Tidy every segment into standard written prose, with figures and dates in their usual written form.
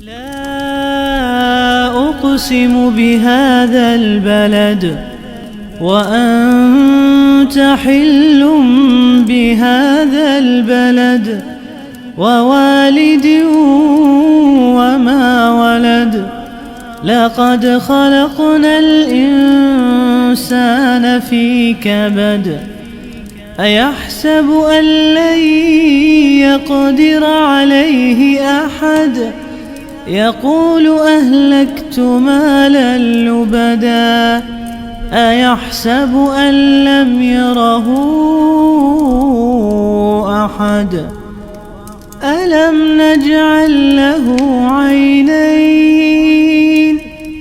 لا أقسم بهذا البلد وأنت حل بهذا البلد ووالد وما ولد لقد خلقنا الإنسان في كبد أيحسب أن لن يقدر عليه أحد يقول أهلكت مالا لبدا أيحسب أن لم يره أحد ألم نجعل له عينين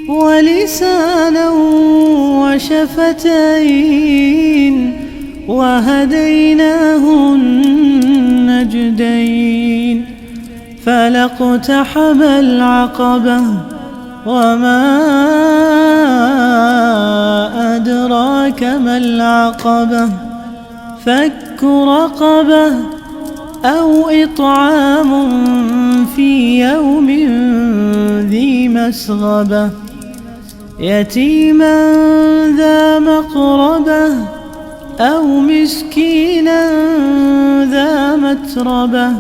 ولسانا وشفتين وهديناه النجدين فلاقتحم العقبة وما أدراك ما العقبة فك رقبة أو إطعام في يوم ذي مسغبة يتيما ذا مقربة أو مسكينا ذا متربة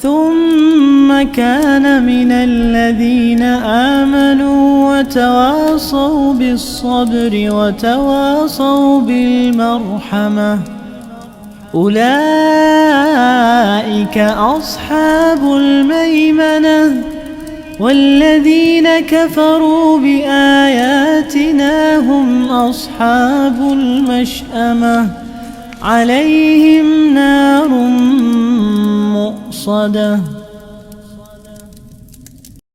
ثم كان من الذين آمنوا وتواصوا بالصبر وتواصوا بالمرحمة أولئك أصحاب الميمنة والذين كفروا بآياتنا هم أصحاب المشأمة عليهم نار مؤصدة